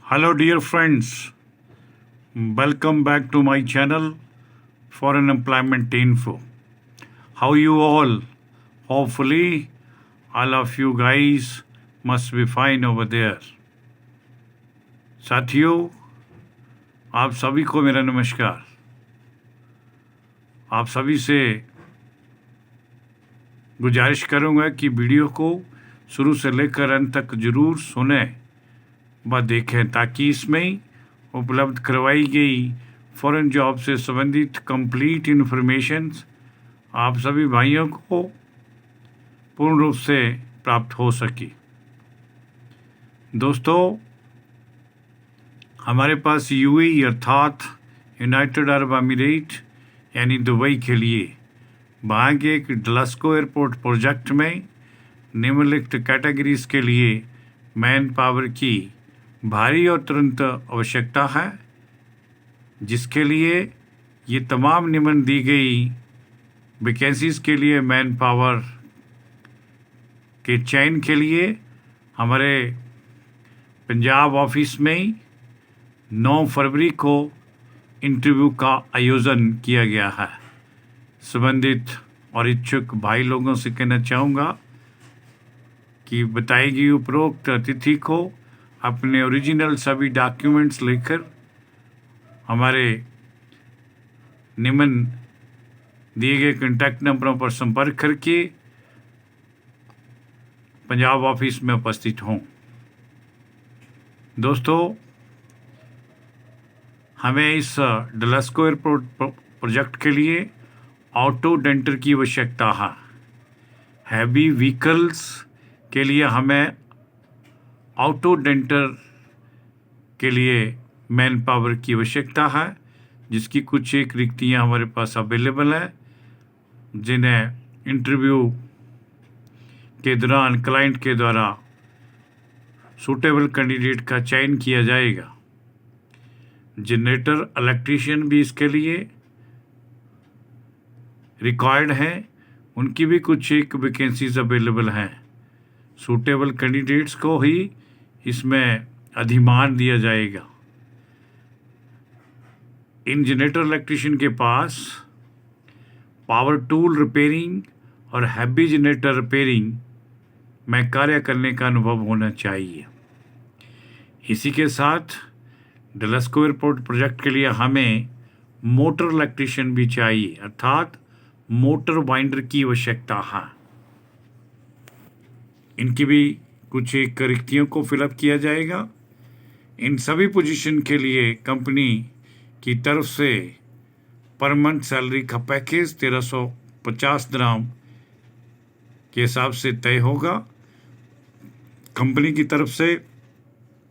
Hello, dear friends. Welcome back to my channel Foreign Employment Info. How you all? Hopefully, all of you guys must be fine over there. साथियों, आप सभी को मेरा नमस्कार। आप सभी से गुजारिश करूंगा कि वीडियो को शुरू से लेकर अंत तक जरूर सुनें व देखें ताकि इसमें उपलब्ध करवाई गई फॉरेन जॉब से संबंधित कंप्लीट इन्फॉर्मेशन आप सभी भाइयों को पूर्ण रूप से प्राप्त हो सके। दोस्तों, हमारे पास यूएई अर्थात यूनाइटेड अरब अमीरात यानी दुबई के लिए वहाँ के एक डलस्को एयरपोर्ट प्रोजेक्ट में निम्नलिखित कैटेगरीज के लिए मैन पावर की भारी और तुरंत आवश्यकता है, जिसके लिए ये तमाम निम्न दी गई वैकेंसीज के लिए मैन पावर के चयन के लिए हमारे पंजाब ऑफिस में 9 फरवरी को इंटरव्यू का आयोजन किया गया है। संबंधित और इच्छुक भाई लोगों से कहना चाहूँगा कि बताई गई उपरोक्त तिथि को अपने ओरिजिनल सभी डॉक्यूमेंट्स लेकर हमारे निम्न दिए गए कॉन्टैक्ट नंबरों पर संपर्क करके पंजाब ऑफिस में उपस्थित हों। दोस्तों, हमें इस डलस्को एयरपोर्ट प्रोजेक्ट के लिए ऑटो डेंटर की आवश्यकता है। हैवी व्हीकल्स के लिए हमें ऑटो डेंटर के लिए मैन पावर की आवश्यकता है, जिसकी कुछ एक रिक्तियाँ हमारे पास अवेलेबल हैं, जिन्हें इंटरव्यू के दौरान क्लाइंट के द्वारा सूटेबल कैंडिडेट का चयन किया जाएगा। जनरेटर इलेक्ट्रीशियन भी इसके लिए रिक्वायर्ड हैं, उनकी भी कुछ एक वैकेंसीज अवेलेबल हैं। सूटेबल कैंडिडेट्स को ही इसमें अधिमान दिया जाएगा। इन जनरेटर इलेक्ट्रीशियन के पास पावर टूल रिपेयरिंग और हैवी जनरेटर रिपेयरिंग में कार्य करने का अनुभव होना चाहिए। इसी के साथ डलस्को एयरपोर्ट प्रोजेक्ट के लिए हमें मोटर इलेक्ट्रीशियन भी चाहिए, अर्थात मोटर वाइंडर की आवश्यकता है। इनकी भी कुछ एक रिक्तियों को फिलअप किया जाएगा। इन सभी पोजीशन के लिए कंपनी की तरफ से पर मंथ सैलरी का पैकेज 1350 दिरहम के हिसाब से तय होगा। कंपनी की तरफ से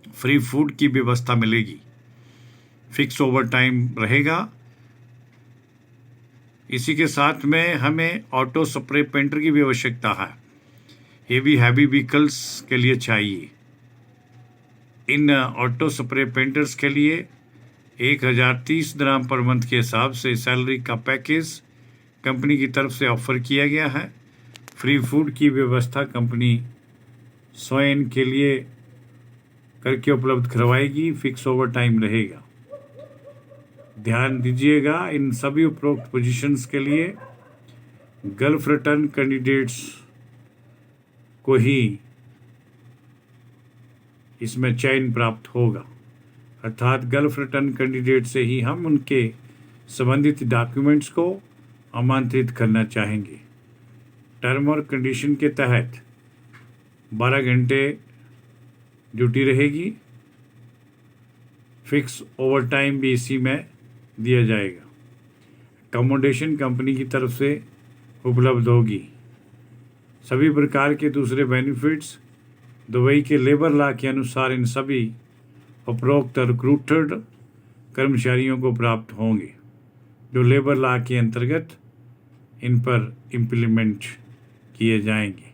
फ्री फूड की व्यवस्था मिलेगी, फिक्स ओवर टाइम रहेगा। इसी के साथ में हमें ऑटो स्प्रे पेंटर की भी आवश्यकता है, ये भी हैवी व्हीकल्स के लिए चाहिए। इन ऑटो स्प्रे पेंटर्स के लिए 1030 दिरहम पर मंथ के हिसाब से सैलरी का पैकेज कंपनी की तरफ से ऑफर किया गया है। फ्री फूड की व्यवस्था कंपनी स्वयं के लिए करके उपलब्ध करवाएगी, फिक्स ओवर टाइम रहेगा। ध्यान दीजिएगा, इन सभी उपरोक्त पोजीशंस के लिए गल्फ रिटर्न कैंडिडेट्स को ही इसमें चयन प्राप्त होगा, अर्थात गल्फ रिटर्न कैंडिडेट से ही हम उनके संबंधित डॉक्यूमेंट्स को आमंत्रित करना चाहेंगे। टर्म और कंडीशन के तहत 12 घंटे ड्यूटी रहेगी, फिक्स ओवर टाइम भी इसी में दिया जाएगा। अकोमोडेशन कंपनी की तरफ से उपलब्ध होगी। सभी प्रकार के दूसरे बेनिफिट्स दुबई के लेबर लॉ के अनुसार इन सभी उपरोक्त रिक्रूटेड कर्मचारियों को प्राप्त होंगे, जो लेबर लॉ के अंतर्गत इन पर इम्प्लीमेंट किए जाएंगे।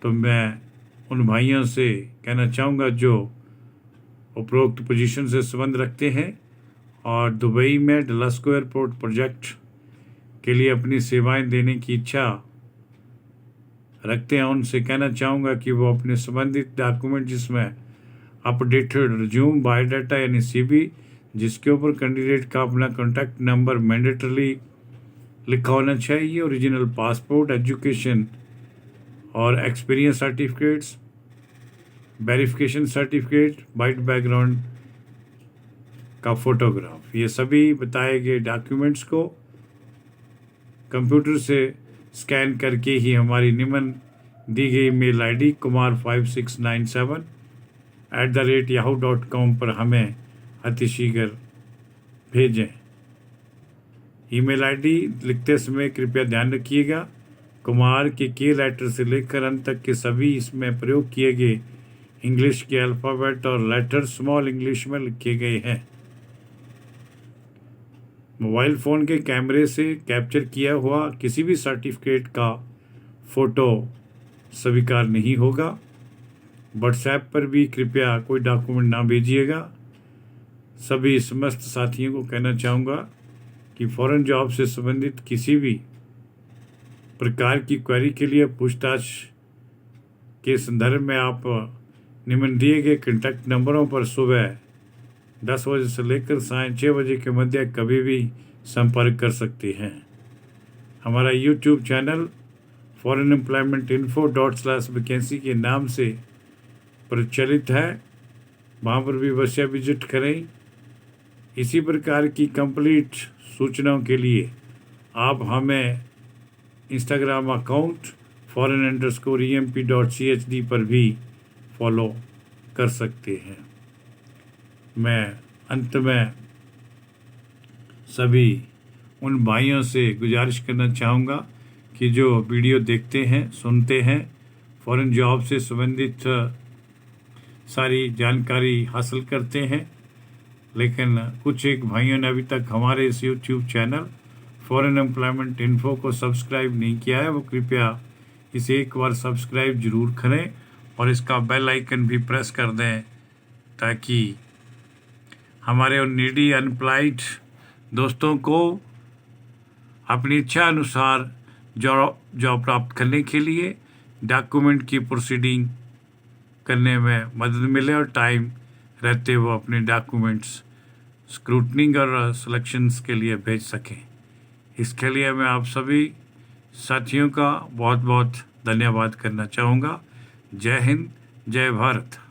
तो मैं उन भाइयों से कहना चाहूँगा जो उपरोक्त पोजीशन से संबंध रखते हैं और दुबई में डलस्को एयरपोर्ट प्रोजेक्ट के लिए अपनी सेवाएं देने की इच्छा रखते हैं, उनसे कहना चाहूँगा कि वो अपने संबंधित डॉक्यूमेंट जिसमें अपडेटेड रिज्यूम, बायोडाटा यानी CV, जिसके ऊपर कैंडिडेट का अपना कॉन्टैक्ट नंबर मैंडेटरली लिखा होना चाहिए, ओरिजिनल पासपोर्ट, एजुकेशन और experience certificates, verification certificate, white background का फोटोग्राफ, ये सभी बताए गए डॉक्यूमेंट्स को कंप्यूटर से स्कैन करके ही हमारी निम्न दी गई मेल ID kumar5697@yahoo.com पर हमें अतिशीघ्र भेजें। ईमेल ID लिखते समय कृपया ध्यान रखिएगा, कुमार के लेटर से लेकर अंत तक के सभी इसमें प्रयोग किए गए इंग्लिश के अल्फ़ाबेट और लेटर स्मॉल इंग्लिश में लिखे गए हैं। मोबाइल फ़ोन के कैमरे से कैप्चर किया हुआ किसी भी सर्टिफिकेट का फ़ोटो स्वीकार नहीं होगा। व्हाट्सएप पर भी कृपया कोई डॉक्यूमेंट ना भेजिएगा। सभी समस्त साथियों को कहना चाहूँगा कि फॉरेन जॉब से संबंधित किसी भी प्रकार की क्वेरी के लिए पूछताछ के संदर्भ में आप निम्न दिए गए कॉन्टैक्ट नंबरों पर सुबह 10 बजे से लेकर साय 6 बजे के मध्य कभी भी संपर्क कर सकते हैं। हमारा YouTube चैनल foreignemploymentinfo./vacancy के नाम से प्रचलित है, वहाँ पर भी अवश्य विजिट करें। इसी प्रकार की कंप्लीट सूचनाओं के लिए आप हमें इंस्टाग्राम अकाउंट foreign_emp.chd पर भी फॉलो कर सकते हैं। मैं अंत में सभी उन भाइयों से गुजारिश करना चाहूँगा कि जो वीडियो देखते हैं, सुनते हैं, फॉरेन जॉब से संबंधित सारी जानकारी हासिल करते हैं, लेकिन कुछ एक भाइयों ने अभी तक हमारे इस YouTube channel foreign employment info को सब्सक्राइब नहीं किया है, वो कृपया इसे एक बार सब्सक्राइब जरूर करें और इसका बेल आइकन भी प्रेस कर दें, ताकि हमारे उन नीडी अनएम्प्लॉयड दोस्तों को अपनी इच्छा अनुसार जॉब प्राप्त करने के लिए डॉक्यूमेंट की प्रोसीडिंग करने में मदद मिले और टाइम रहते वो अपने डॉक्यूमेंट्स स्क्रूटनिंग और सिलेक्शंस के लिए भेज सकें। इसके लिए मैं आप सभी साथियों का बहुत बहुत धन्यवाद करना चाहूँगा। जय हिंद, जय भारत।